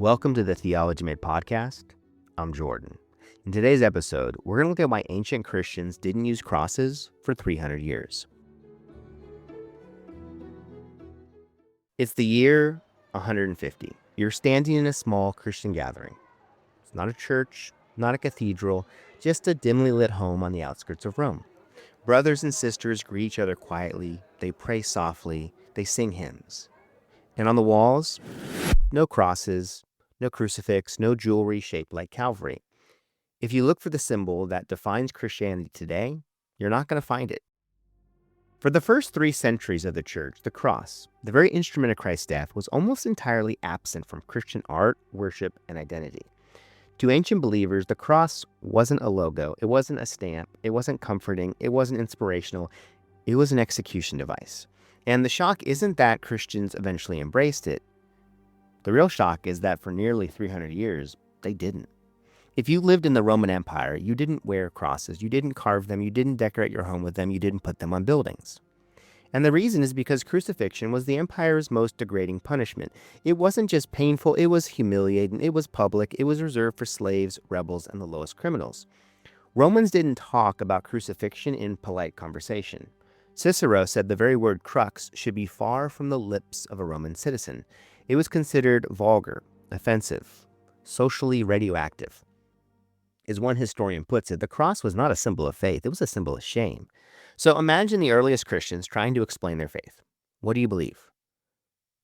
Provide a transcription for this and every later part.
Welcome to the Theology Made podcast. I'm Jordan. In today's episode, we're going to look at why ancient Christians didn't use crosses for 300 years. It's the year 150. You're standing in a small Christian gathering. It's not a church, not a cathedral, just a dimly lit home on the outskirts of Rome. Brothers and sisters greet each other quietly, they pray softly, they sing hymns. And on the walls, no crosses, no crucifix, no jewelry shaped like Calvary. If you look for the symbol that defines Christianity today, you're not going to find it. For the first 3 centuries of the church, the cross, the very instrument of Christ's death, was almost entirely absent from Christian art, worship, and identity. To ancient believers, the cross wasn't a logo, it wasn't a stamp, it wasn't comforting, it wasn't inspirational, it was an execution device. And the shock isn't that Christians eventually embraced it. The real shock is that for nearly 300 years, they didn't. If you lived in the Roman Empire, you didn't wear crosses, you didn't carve them, you didn't decorate your home with them, you didn't put them on buildings. And the reason is because crucifixion was the empire's most degrading punishment. It wasn't just painful, it was humiliating, it was public, it was reserved for slaves, rebels, and the lowest criminals. Romans didn't talk about crucifixion in polite conversation. Cicero said the very word crux should be far from the lips of a Roman citizen. It was considered vulgar, offensive, socially radioactive. As one historian puts it, the cross was not a symbol of faith, it was a symbol of shame. So imagine the earliest Christians trying to explain their faith. What do you believe?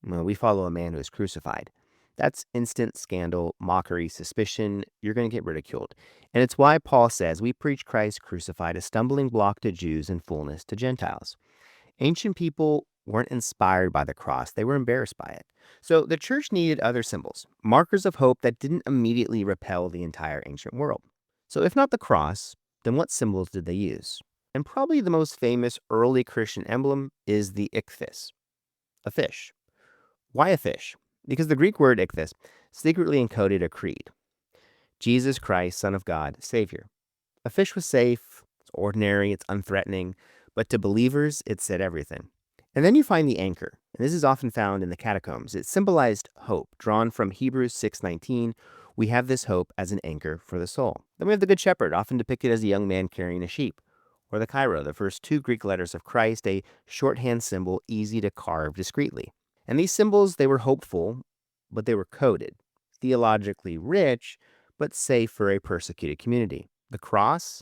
Well, we follow a man who is crucified. That's instant scandal, mockery, suspicion. You're going to get ridiculed. And it's why Paul says we preach Christ crucified, a stumbling block to Jews and fullness to Gentiles. Ancient people weren't inspired by the cross, they were embarrassed by it. So the church needed other symbols, markers of hope that didn't immediately repel the entire ancient world. So if not the cross, then what symbols did they use? And probably the most famous early Christian emblem is the ichthys, a fish. Why a fish? Because the Greek word ichthys secretly encoded a creed. Jesus Christ, Son of God, Savior. A fish was safe, it's ordinary, it's unthreatening, but to believers, it said everything. And then you find the anchor, and this is often found in the catacombs. It symbolized hope, drawn from Hebrews 6:19. We have this hope as an anchor for the soul. Then we have the Good Shepherd, often depicted as a young man carrying a sheep. Or the Chi-Rho, the first 2 Greek letters of Christ, a shorthand symbol easy to carve discreetly. And these symbols, they were hopeful, but they were coded. Theologically rich, but safe for a persecuted community. The cross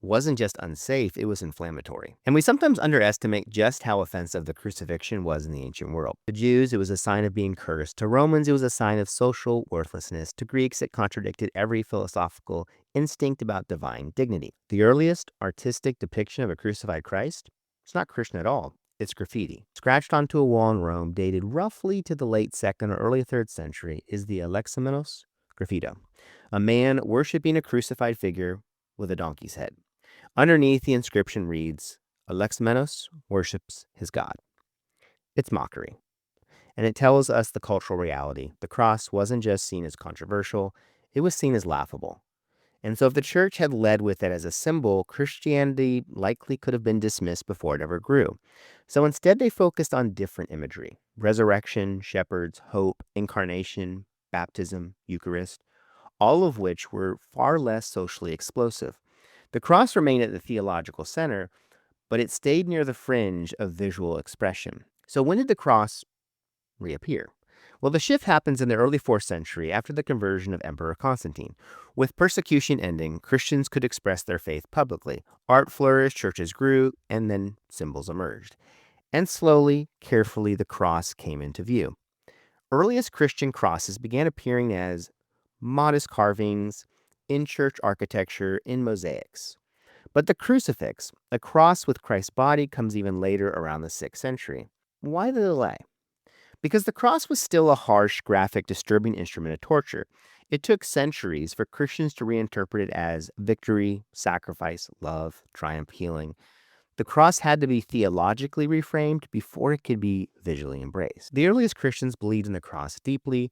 wasn't just unsafe, it was inflammatory. And we sometimes underestimate just how offensive the crucifixion was in the ancient world. To Jews, it was a sign of being cursed. To Romans, it was a sign of social worthlessness. To Greeks, it contradicted every philosophical instinct about divine dignity. The earliest artistic depiction of a crucified Christ, it's not Christian at all. It's graffiti. Scratched onto a wall in Rome, dated roughly to the late 2nd or early 3rd century, is the Alexamenos graffito, a man worshiping a crucified figure with a donkey's head. Underneath, the inscription reads, Alexamenos worships his God. It's mockery. And it tells us the cultural reality. The cross wasn't just seen as controversial, it was seen as laughable. And so if the church had led with it as a symbol, Christianity likely could have been dismissed before it ever grew. So instead, they focused on different imagery: resurrection, shepherds, hope, incarnation, baptism, Eucharist, all of which were far less socially explosive. The cross remained at the theological center, but it stayed near the fringe of visual expression. So when did the cross reappear? Well, the shift happens in the early 4th century after the conversion of Emperor Constantine. With persecution ending, Christians could express their faith publicly. Art flourished, churches grew, and then symbols emerged. And slowly, carefully, the cross came into view. Earliest Christian crosses began appearing as modest carvings, in church architecture, in mosaics. But the crucifix, a cross with Christ's body, comes even later, around the 6th century. Why the delay? Because the cross was still a harsh, graphic, disturbing instrument of torture. It took centuries for Christians to reinterpret it as victory, sacrifice, love, triumph, healing. The cross had to be theologically reframed before it could be visually embraced. The earliest Christians believed in the cross deeply,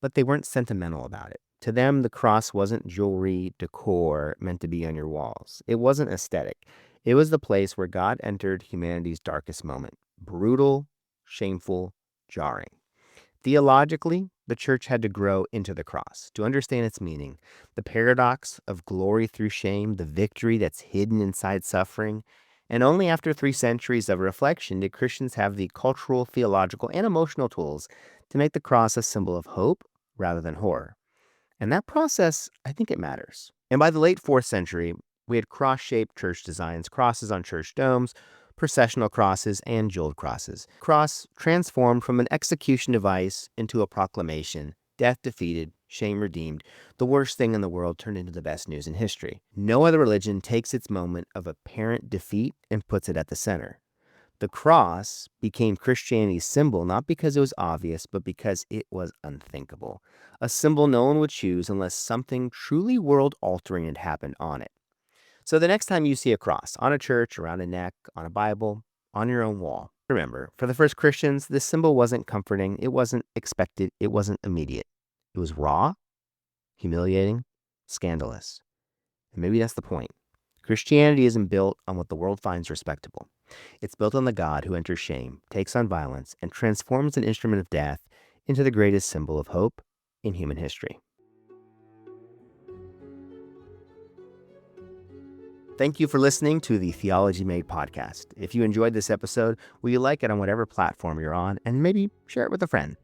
but they weren't sentimental about it. To them, the cross wasn't jewelry, decor meant to be on your walls. It wasn't aesthetic. It was the place where God entered humanity's darkest moment. Brutal, shameful, jarring. Theologically, the church had to grow into the cross to understand its meaning, the paradox of glory through shame, the victory that's hidden inside suffering. And only after 3 centuries of reflection did Christians have the cultural, theological, and emotional tools to make the cross a symbol of hope rather than horror. And that process, I think it matters. And by the late 4th century, we had cross-shaped church designs, crosses on church domes, processional crosses, and jeweled crosses. Cross transformed from an execution device into a proclamation. Death defeated, shame redeemed. The worst thing in the world turned into the best news in history. No other religion takes its moment of apparent defeat and puts it at the center. The cross became Christianity's symbol not because it was obvious, but because it was unthinkable. A symbol no one would choose unless something truly world-altering had happened on it. So the next time you see a cross on a church, around a neck, on a Bible, on your own wall, remember, for the first Christians, this symbol wasn't comforting, it wasn't expected, it wasn't immediate. It was raw, humiliating, scandalous. And maybe that's the point. Christianity isn't built on what the world finds respectable. It's built on the God who enters shame, takes on violence, and transforms an instrument of death into the greatest symbol of hope in human history. Thank you for listening to the Theology Made podcast. If you enjoyed this episode, will you like it on whatever platform you're on and maybe share it with a friend?